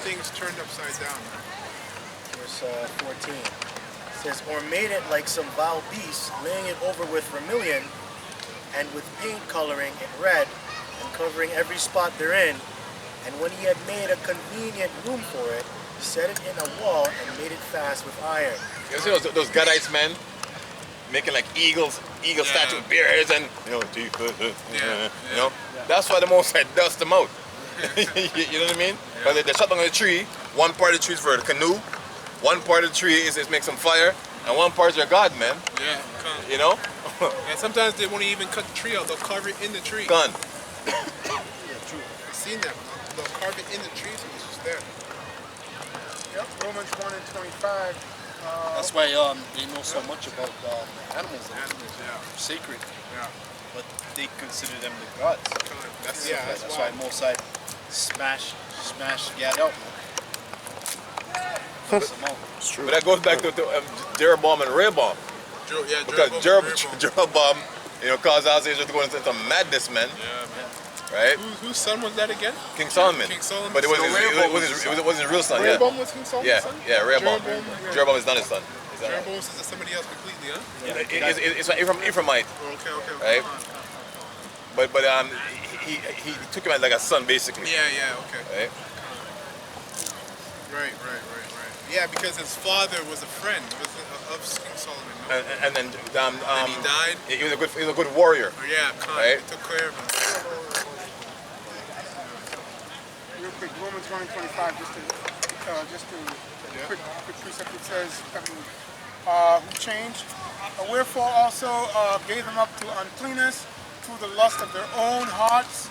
things turned upside down. Verse 14. It says, or made it like some vile beast, laying it over with vermilion, and with paint coloring in red, and covering every spot therein. And when he had made a convenient room for it, set it in a wall and made it fast with iron. You see those Gadites men making like eagle statue with beer heads and you know, that's why the Most High dust them out. You know what I mean? But they shut down the tree. One part of the tree is for the canoe. One part of the tree is make some fire, and one part is their God, man. Yeah, you know. And sometimes they won't even cut the tree out; they'll carve it in the tree. Gun. Yeah, true. I've seen that. They'll carve it in the tree, so it's just there. Yep, Romans 1 and 25. That's why they know so much about animals. Animals, yeah. Sacred. Yeah. But they consider them the gods. That's why Mosai smash Gad out. It's true. But that goes back to Jeroboam and Rehoboam. Because Jeroboam, you know, caused Israel to go into madness, man. Yeah, man. Right? Whose son was that again? King Solomon. King Solomon. But it wasn't his real son. Rehoboam was King Solomon's son? Yeah, Rehoboam. Jeroboam is not his son. Jeroboam is somebody else completely, huh? Yeah, it's like Ephraimite. Okay. Right? But he took him as like a son, basically. Yeah, okay. Right? Right. Yeah, because his father was a friend of King Solomon. No? And then he died. He was a good warrior. Oh, yeah, right? He took care of him. Real quick, Romans 1 and 25, just to quick precept. It says, who changed? Wherefore also gave them up to uncleanness through the lust of their own hearts,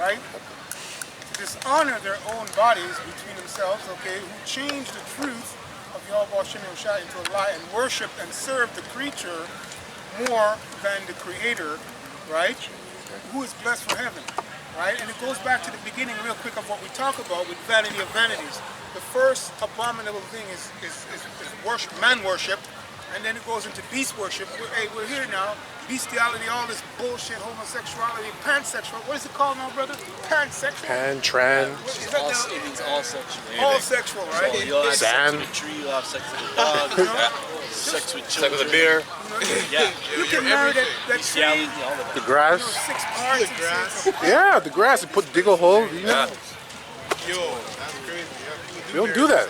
right? To dishonor their own bodies between themselves, okay? Who changed the truth of Yahweh Shem Yoshai into a lie and worshiped and served the creature more than the Creator, right? Who is blessed for heaven, right? And it goes back to the beginning real quick of what we talk about with vanity of vanities. The first abominable thing is worship, man worship, and then it goes into beast worship. We're here now. Bestiality, all this bullshit, homosexuality, pansexual. What is it called now, brother? Pansexual? Pan-trans. It means all sexual. All sexual, right? So you'll have sex with a tree, you'll have sex with a dog, sex with children. Sex with a beer. Yeah. You can marry that tree. The grass. 6 parts. The grass. Yeah, the grass. You dig a hole. You know. Yo, that's crazy. Yeah, We don't do that.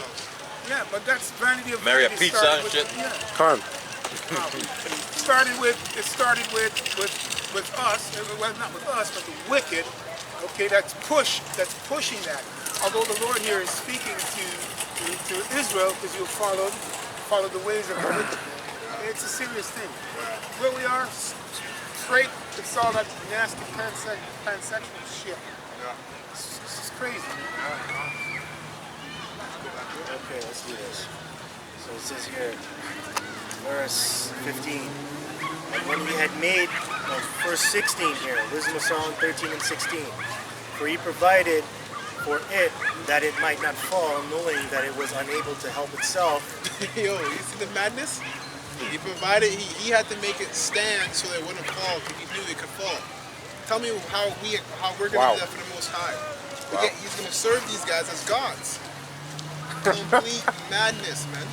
Yeah, but that's vanity of Marry a vanity. pizza and shit. Yeah. Con. It started with us, well not with us, but the wicked, okay, that's pushing that. Although the Lord here is speaking to Israel, because you'll follow the ways of the wicked. It's a serious thing. Where we are, straight, it's all that nasty pansexual shit. It's crazy. Okay, let's do this. So it says here, verse 15. And when he had made, verse 16 here, Wisdom of Solomon 13 and 16. For he provided for it that it might not fall, knowing that it was unable to help itself. Yo, you see the madness? He provided, he had to make it stand so that it wouldn't fall, because he knew it could fall. Tell me how we're going to do that for the Most High. He's going to serve these guys as gods. Complete madness, man.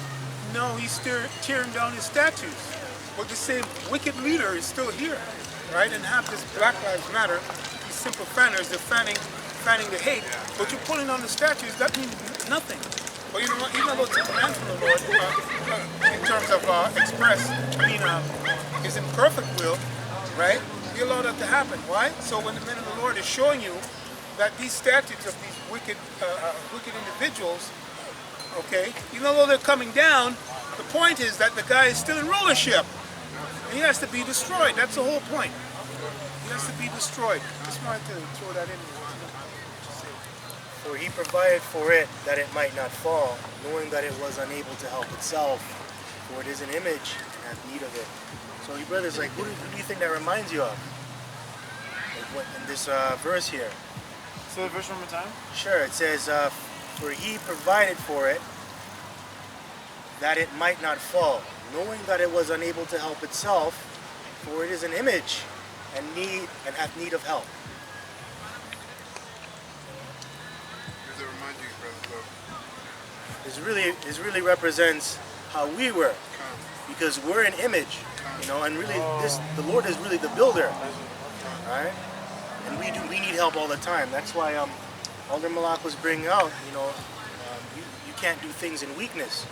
No, he's tearing down his statues. But the same wicked leader is still here, right? And have this Black Lives Matter, these simple fanners, they're fanning the hate. But you're pulling on the statues, that means nothing. But you know what? Even though it's a command from the Lord, in terms of his imperfect will, right? You allow that to happen. Why? So when the men of the Lord is showing you that these statues of these wicked individuals, okay, even though they're coming down, the point is that the guy is still in rulership. And he has to be destroyed. That's the whole point. He has to be destroyed. Just wanted to throw that in there. For he provided for it that it might not fall, knowing that it was unable to help itself. For it is an image and hath need of it. So you brothers, like, who do you think that reminds you of? Like what in this verse here? Say the verse one more time. Sure, it says, for he provided for it that it might not fall, knowing that it was unable to help itself, for it is an image and hath need of help. Does it remind you, brother? really represents how we were, because we're an image, you know, and really the Lord is really the builder, right? And we need help all the time. That's why Elder Malak was bringing out, you know, you can't do things in weakness.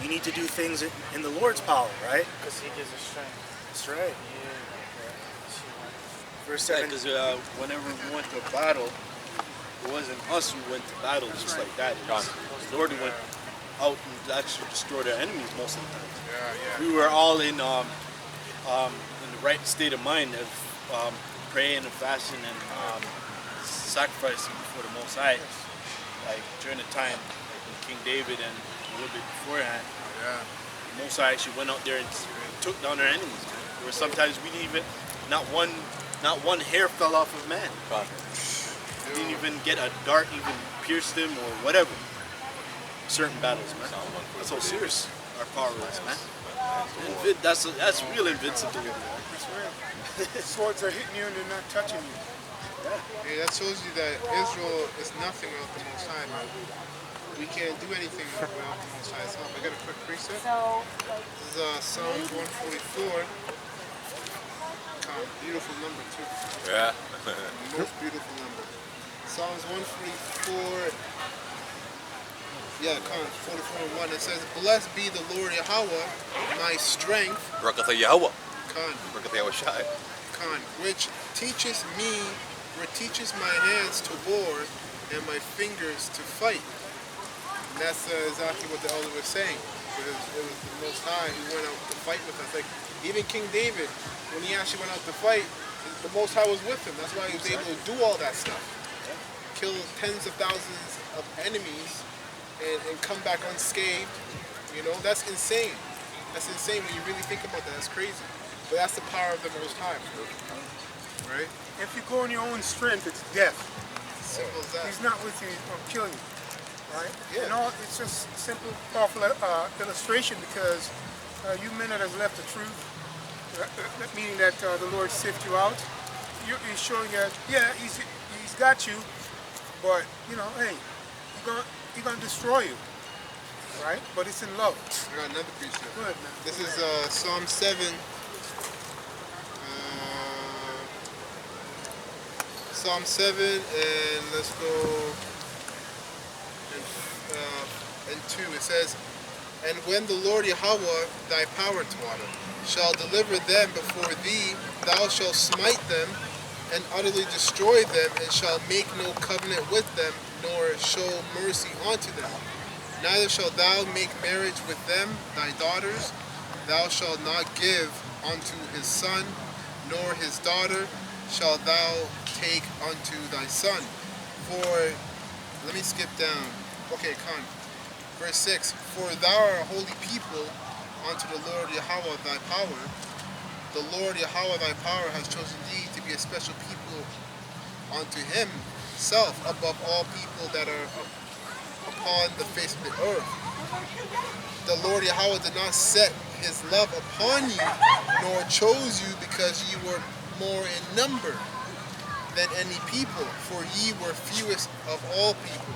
You need to do things in the Lord's power, right? Because He gives us strength. That's right. Verse Yeah, 7. because whenever we went to a battle, it wasn't us who went to battle just like that. It was the Lord who went out and actually destroyed our enemies most of the time. We were all in the right state of mind of praying and fasting and sacrificing before the Most High. Like during the time when King David and a little bit beforehand, the Most High actually went out there and took down our enemies. Where sometimes we didn't even, not one hair fell off of man. We didn't even get a dart even pierced him or whatever. Certain battles, man. That's how serious our power is, man. That's real invincibility. That's real. Swords are hitting you and they're not touching you. Yeah, that shows you that Israel is nothing without the Most High, man. We can't do anything without the Most High's help. I got a quick precept. This is Psalms 144. Beautiful number too. Yeah. Most beautiful number. Psalms 144. Yeah, 44:1. It says, "Blessed be the Lord Yahweh, my strength." Barakatah Yahweh. Khan. Barakatah Yahweh Shai. Khan, which teaches my hands to war and my fingers to fight. And that's exactly what the elder was saying. It was the Most High who went out to fight with us. Like even King David, when he actually went out to fight, the Most High was with him. That's why he was able to do all that stuff. Kill tens of thousands of enemies and come back unscathed. You know, that's insane. That's insane when you really think about that. That's crazy. But that's the power of the Most High. Right? If you go on your own strength, it's death. Simple as that. He's not with you, he'll kill you. Right? Yeah. You know, it's just simple, powerful illustration because you men that have left the truth, meaning that the Lord sift you out, he's showing you, yeah, he's got you, but, you know, hey, he's gonna destroy you. Right? But it's in love. I got another precept. Good, man. This is Psalm 7. Psalm 7, and let's go in 2. It says, "And when the Lord Yahweh, thy power, Tawada, shall deliver them before thee, thou shalt smite them and utterly destroy them, and shall make no covenant with them, nor show mercy unto them. Neither shalt thou make marriage with them, thy daughters. Thou shalt not give unto his son, nor his daughter shalt thou take unto thy son. For," let me skip down. Okay, Khan. Verse 6, "For thou art a holy people unto the Lord Yahweh thy power. The Lord Yahweh thy power has chosen thee to be a special people unto himself above all people that are upon the face of the earth. The Lord Yahweh did not set his love upon you, nor chose you because ye were more in number than any people, for ye were fewest of all people.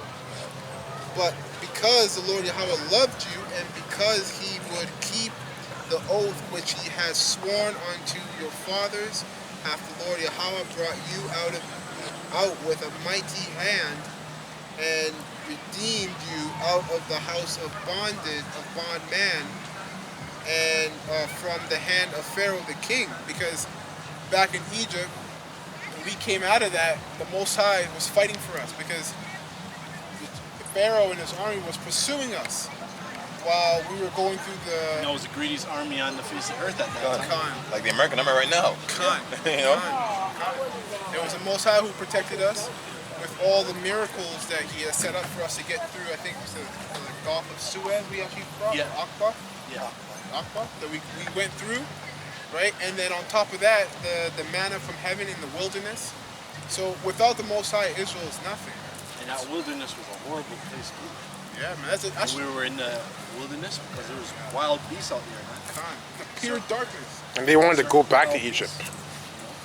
But because the Lord Yahweh loved you, and because he would keep the oath which he has sworn unto your fathers, hath the Lord Yahweh brought you out with a mighty hand, and redeemed you out of the house of bondage, of bondman, and from the hand of Pharaoh the king." Because back in Egypt, when we came out of that, the Most High was fighting for us, because Pharaoh and his army was pursuing us while we were going through the... It was the greatest army on the face of the earth at that time. Khan. Like the American army right now. Khan. You know? It was the Most High who protected us with all the miracles that he has set up for us to get through. I think it was the Gulf of Suez we actually crossed, Yeah. Aqaba, that we went through, right? And then on top of that, the manna from heaven in the wilderness. So without the Most High, Israel is nothing. And that wilderness was a horrible place too. Yeah, man, that's We were in the wilderness because there was wild beasts out there, man. Khan. Pure darkness. And they wanted to go back to Egypt.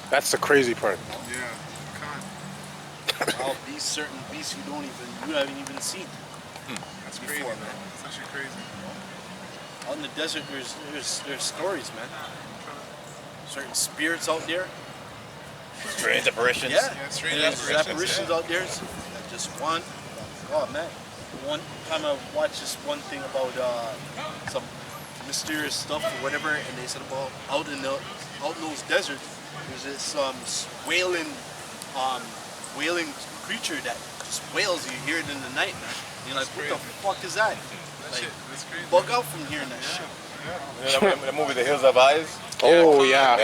That's the crazy part. Yeah, Khan. Wild beasts, certain beasts you haven't even seen. That's crazy, man. It's actually crazy. Out in the desert, there's stories, man. Certain spirits out there. Strange apparitions. Yeah, strange there's apparitions, out there. Just one. Oh man, one time I watched this one thing about some mysterious stuff or whatever, and they said about out in those deserts, there's this wailing creature that just wails. You hear it in the night, man. And you're like, what the fuck is that? Like, That's crazy. bug out from hearing that shit. You know the movie The Hills Have Eyes? Oh, yeah.